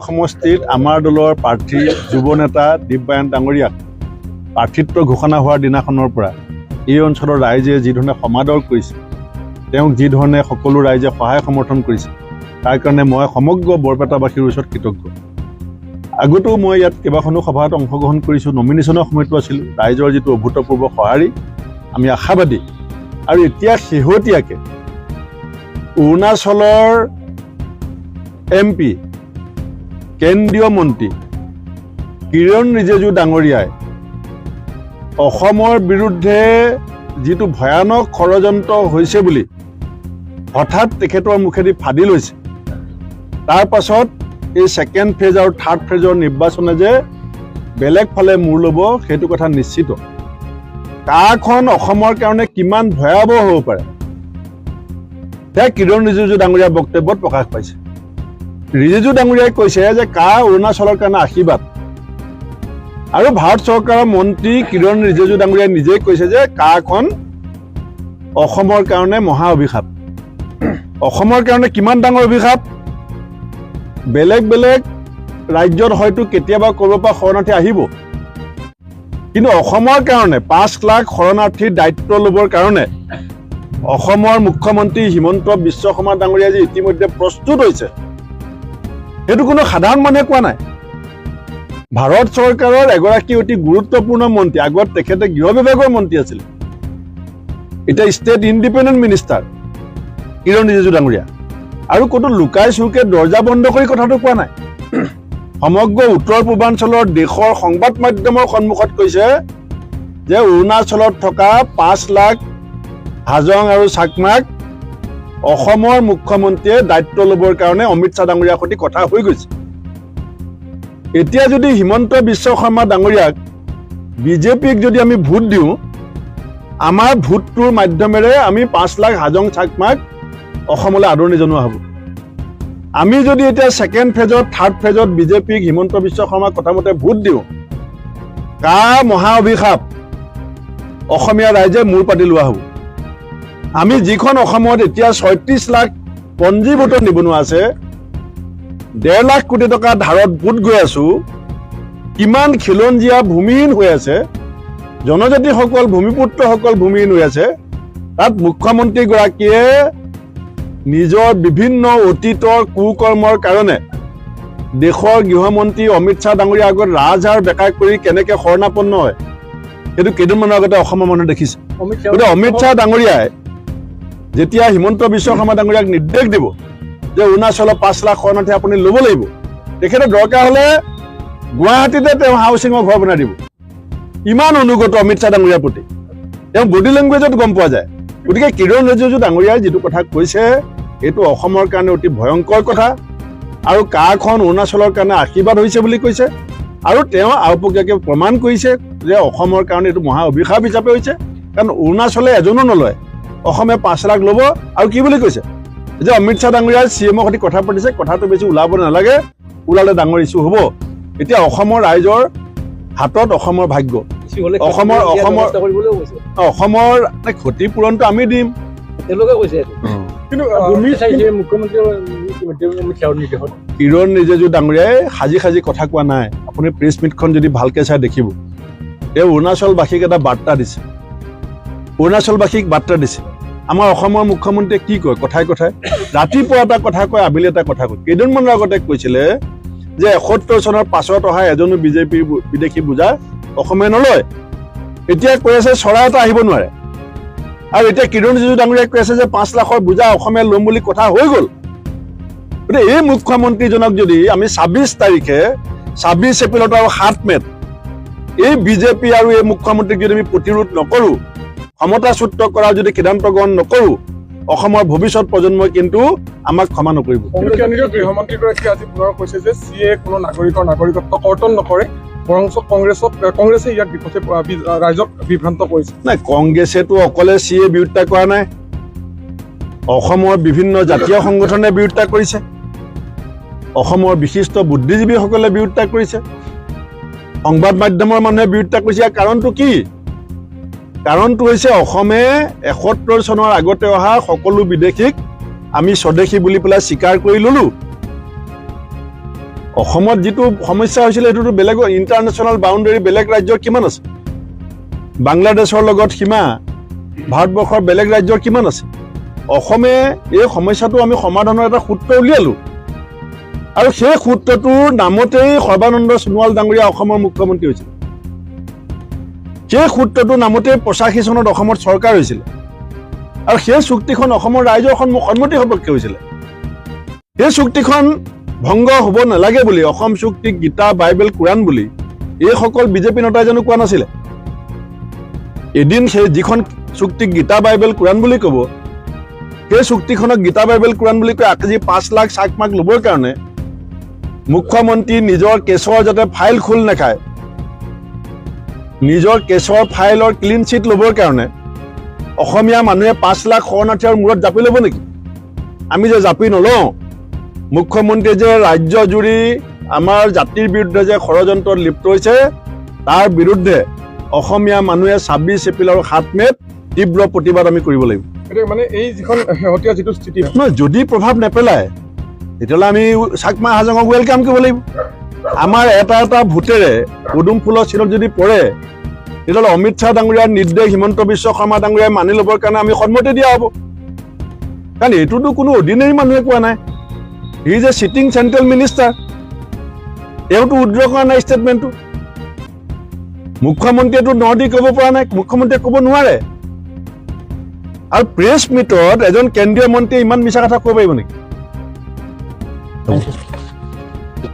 সমষ্টিত আমাৰ দলৰ প্ৰাৰ্থী যুৱ নেতা দিব্যায়ন ডাঙৰীয়াক প্ৰাৰ্থিত্ব ঘোষণা হোৱাৰ দিনাখনৰ পৰা এই অঞ্চলৰ ৰাইজে যিধৰণে সমাদৰ কৰিছে, তেওঁক যিধৰণে সকলো ৰাইজে সহায় সমৰ্থন কৰিছে, তাৰ কাৰণে মই সমগ্ৰ বৰপেটাবাসীৰ ওচৰত কৃতজ্ঞ। আগতেও মই ইয়াত কেইবাখনো সভাত অংশগ্ৰহণ কৰিছোঁ, নমিনেশ্যনৰ সময়তো আছিলোঁ। ৰাইজৰ যিটো অভূতপূৰ্ব সঁহাৰি, আমি আশাবাদী। আৰু এতিয়া শেহতীয়াকৈ অৰুণাচলৰ MP কেন্দ্ৰীয় মন্ত্ৰী কিৰণ ৰিজিজু ডাঙৰীয়াই অসমৰ বিৰুদ্ধে যিটো ভয়ানক ষড়যন্ত্ৰ হৈছে বুলি হঠাৎ তেখেতৰ মুখেদি ফাদি লৈছে, তাৰ পাছত এই ছেকেণ্ড ফেজ আৰু থাৰ্ড ফেজৰ নিৰ্বাচনে যে বেলেগ ফালে মূৰ ল'ব সেইটো কথা নিশ্চিত। কাখন অসমৰ কাৰণে কিমান ভয়াৱহ হ'ব পাৰে সেয়া কিৰণ ৰিজিজু ডাঙৰীয়াৰ বক্তব্যত প্ৰকাশ পাইছে। ৰিজিজু ডাঙৰীয়াই কৈছে যে অৰুণাচলৰ কাৰণে আশীৰ্বাদ, আৰু ভাৰত চৰকাৰৰ মন্ত্ৰী কিৰণ ৰিজিজু ডাঙৰীয়াই নিজেই কৈছে যে খন অসমৰ কাৰণে মহা অভিশাপ। অসমৰ কাৰণে কিমান ডাঙৰ অভিশাপ? বেলেগ বেলেগ ৰাজ্যত হয়তো কেতিয়াবা ক'ৰবাৰ পৰা শৰণাৰ্থী আহিব, কিন্তু অসমৰ কাৰণে 5 লাখ শৰণাৰ্থীৰ দায়িত্ব ল'বৰ কাৰণে অসমৰ মুখ্যমন্ত্ৰী হিমন্ত বিশ্ব শৰ্মা ডাঙৰীয়া যে ইতিমধ্যে প্ৰস্তুত হৈছে, সেইটো কোনো সাধাৰণ মানুহে কোৱা নাই। ভাৰত চৰকাৰৰ এগৰাকী অতি গুৰুত্বপূৰ্ণ মন্ত্ৰী, আগত তেখেতে গৃহ বিভাগৰ মন্ত্ৰী আছিল, এতিয়া ষ্টেট ইণ্ডিপেণ্ডেণ্ট মিনিষ্টাৰ কিৰণ ৰিজিজু ডাঙৰীয়া, আৰু ক'তো লুকাই চুৰকে দৰ্জা বন্ধ কৰি কথাটো কোৱা নাই। সমগ্ৰ উত্তৰ পূৰ্বাঞ্চলৰ দেশৰ সংবাদ মাধ্যমৰ সন্মুখত কৈছে যে অৰুণাচলত থকা 5 লাখ হাজং আৰু চাকমাক অসমৰ মুখ্যমন্ত্ৰীয়ে দায়িত্ব ল'বৰ কাৰণে অমিত শ্বাহ ডাঙৰীয়াৰ সৈতে কথা হৈ গৈছে। এতিয়া যদি হিমন্ত বিশ্ব শৰ্মা ডাঙৰীয়াক বিজেপিক যদি আমি ভোট দিওঁ, আমাৰ ভোটটোৰ মাধ্যমেৰে আমি 5 লাখ হাজং চাকমাক অসমলৈ আদৰণি জনোৱা হ'ব। আমি যদি এতিয়া ছেকেণ্ড ফেজত থাৰ্ড ফেজত বিজেপিক হিমন্ত বিশ্ব শৰ্মাৰ কথামতে ভোট দিওঁ, মহা অভিশাপ অসমীয়া ৰাইজে মূৰ পাতি লোৱা হ'ব। আমি যিখন অসমত এতিয়া 36 লাখ পঞ্জীভূত নিবনুৱা আছে, 1.5 লাখ কোটি টকা ধাৰত গোট গৈ আছো, কিমান খিলঞ্জীয়া ভূমিহীন হৈ আছে, জনজাতিসকল ভূমিপুত্ৰসকল ভূমিহীন হৈ আছে, তাত মুখ্যমন্ত্ৰীগৰাকীয়ে নিজৰ বিভিন্ন অতীতৰ কুকৰ্মৰ কাৰণে দেশৰ গৃহমন্ত্ৰী অমিত শ্বাহ ডাঙৰীয়াৰ আগত ৰাজহাড় বেকাৰ কৰি কেনেকে শৰণাপন্ন হয় সেইটো কেইদিনমানৰ আগতে অসমৰ মানুহে দেখিছে। গতিকে অমিত শ্বাহ ডাঙৰীয়াই যেতিয়া হিমন্ত বিশ্ব শৰ্মা ডাঙৰীয়াক নিৰ্দেশ দিব যে অৰুণাচলৰ 5 লাখ শৰণাৰ্থী আপুনি ল'ব লাগিব, তেখেতে দৰকাৰ হ'লে গুৱাহাটীতে তেওঁ হাউচিঙৰ ঘৰ বনাই দিব। ইমান অনুগত অমিত শ্বাহ ডাঙৰীয়াৰ প্ৰতি, তেওঁ বডি লেংগুৱেজত গম পোৱা যায়। গতিকে কিৰণ ৰিজিজু ডাঙৰীয়াই যিটো কথা কৈছে এইটো অসমৰ কাৰণে অতি ভয়ংকৰ কথা, আৰু খন অৰুণাচলৰ কাৰণে আশীৰ্বাদ হৈছে বুলি কৈছে, আৰু তেওঁ আওপকীয়াকৈ প্ৰমাণ কৰিছে যে অসমৰ কাৰণে এইটো মহা অভিশাপ হিচাপে হৈছে। কাৰণ অৰুণাচলে এজনো নলয়, অসমে 5 লাখ ল'ব। আৰু কি বুলি কৈছে যে অমিত শ্বাহ ডাঙৰীয়াই CMৰ সৈতে কথা পাতিছে, কথাটো বেছি ওলাব নালাগে, ওলালে ডাঙৰ ইছ্যু হ'ব। এতিয়া অসমৰ ৰাইজৰ হাতত অসমৰ ভাগ্য, অসমৰ ক্ষতিপূৰণটো আমি দিম। কিৰণ ৰিজিজু ডাঙৰীয়াই সাজি কথা কোৱা নাই। আপুনি প্ৰেছ মিটখন যদি ভালকে চাই দেখিব, তেওঁ অৰুণাচলবাসীক এটা বাৰ্তা দিছে, অৰুণাচলবাসীক বাৰ্তা দিছে। আমাৰ অসমৰ মুখ্যমন্ত্ৰীয়ে কি কয় কথাই কথাই, ৰাতিপুৱা এটা কথা কয়, আবেলি এটা কথা কয়। কেইদিনমানৰ আগতে কৈছিলে যে 71 চনৰ পাছত অহা এজনো বিজেপিৰ বিদেশী বুজা অসমে নলয়। এতিয়া কৈ আছে চৰাই এটা আহিব নোৱাৰে, আৰু এতিয়া কিৰণ ৰিজিজু ডাঙৰীয়াই কৈ আছে যে 5 লাখৰ বুজা অসমে ল'ম বুলি কথা হৈ গ'ল। গতিকে এই মুখ্যমন্ত্ৰীজনক যদি আমি 26 তাৰিখে 26 এপ্ৰিলত আৰু 7 মেত এই বিজেপি আৰু এই মুখ্যমন্ত্ৰীক যদি আমি প্ৰতিৰোধ নকৰোঁ, ক্ষমতাচ্যুত কৰাৰ যদি সিদ্ধান্ত গ্ৰহণ নকৰোঁ, অসমৰ ভৱিষ্যত প্ৰজন্মই কিন্তু আমাক ক্ষমা নকৰিব। কেন্দ্ৰীয় গৃহমন্ত্ৰীগৰাকীয়ে আজি পুনৰ কৈছে যে CA কোনো নাগৰিকৰ নাগৰিকত্ব কৰ্তন নকৰে, বৰঞ্চ কংগ্ৰেছে ইয়াক ৰাইজক বিভ্ৰান্ত কৰিছে। নাই, কংগ্ৰেছেতো অকলে CA বিৰোধিতা কৰা নাই, অসমৰ বিভিন্ন জাতীয় সংগঠনে বিৰোধিতা কৰিছে, অসমৰ বিশিষ্ট বুদ্ধিজীৱীসকলে বিৰোধিতা কৰিছে, সংবাদ মাধ্যমৰ মানুহে বিৰোধিতা কৰিছে। ইয়াৰ কাৰণটো কি? কাৰণটো হৈছে অসমে 71 চনৰ আগতে অহা সকলো বিদেশীক আমি স্বদেশী বুলি পেলাই স্বীকাৰ কৰি ললো। অসমত যিটো সমস্যা হৈছিলে সেইটোতো বেলেগ ইণ্টাৰনেশ্যনেল বাউণ্ডেৰী বেলেগ ৰাজ্যৰ কিমান আছে বাংলাদেশৰ লগত সীমা ভাৰতবৰ্ষৰ বেলেগ ৰাজ্যৰ কিমান আছে অসমে এই সমস্যাটো আমি সমাধানৰ এটা সূত্ৰ উলিয়ালোঁ আৰু সেই সূত্ৰটোৰ নামতেই সৰ্বানন্দ সোণোৱাল ডাঙৰীয়া অসমৰ মুখ্যমন্ত্ৰী হৈছিল সেই সূত্ৰটোৰ নামতেই 85 চনত অসমত চৰকাৰ হৈছিল আৰু সেই চুক্তিখন অসমৰ ৰাইজৰ সন্মতি সপক্ষে হৈছিলে সেই চুক্তিখন ভংগ হ'ব নালাগে বুলি অসম চুক্তিক গীতা বাইবেল কোৰাণ বুলি এইসকল বিজেপি নেতাই জানো কোৱা নাছিলে এদিন সেই যিখন চুক্তিক গীতা বাইবেল কোৰাণ বুলি ক'ব সেই চুক্তিখনক গীতা বাইবেল কোৰাণ বুলি কৈ আজি 5 লাখ চাক মাক ল'বৰ কাৰণে মুখ্যমন্ত্ৰী নিজৰ কেছৰ যাতে ফাইল খোল নাখায় নিজৰ কেছৰ ফাইলৰ ক্লিন চিট ল'বৰ কাৰণে অসমীয়া মানুহে 5 লাখ শৰণাৰ্থীৰ মূৰত জাপি ল'ব নেকি আমি যে জাপি নলওঁ মুখ্যমন্ত্ৰীয়ে যে ৰাজ্য জুৰি আমাৰ জাতিৰ বিৰুদ্ধে যে ষড়যন্ত্ৰত লিপ্ত হৈছে তাৰ বিৰুদ্ধে অসমীয়া মানুহে 26 এপ্ৰিল আৰু 7 মে'ত তীব্ৰ প্ৰতিবাদ আমি কৰিব লাগিব এতিয়া মানে এই যিখন শেহতীয়া যিটো স্থিতি নহয় যদি প্ৰভাৱ নেপেলায় তেতিয়াহ'লে আমি চাকমা হাজঙক ৱেলকাম কৰিব লাগিব আমাৰ এটা ভোটেৰে পদুম ফুলৰ চিনত যদি পৰে তেতিয়াহ'লে অমিত শ্বাহ ডাঙৰীয়াৰ নিৰ্দেশ হিমন্ত বিশ্ব শৰ্মা ডাঙৰীয়াই মানি ল'বৰ কাৰণে আমি সন্মতি দিয়া হ'ব কাৰণ এইটোতো কোনো অৰ্ডিনেৰী মানুহে কোৱা নাই he is a cheating central minister তেওঁতো উইড্ৰ কৰা নাই ষ্টেটমেণ্টটো মুখ্যমন্ত্ৰীয়েতো নদী ক'ব পৰা নাই মুখ্যমন্ত্ৰীয়ে ক'ব নোৱাৰে আৰু প্ৰেছ মিটত এজন কেন্দ্ৰীয় মন্ত্ৰীয়ে ইমান মিছা কথা ক'ব পাৰিব নেকি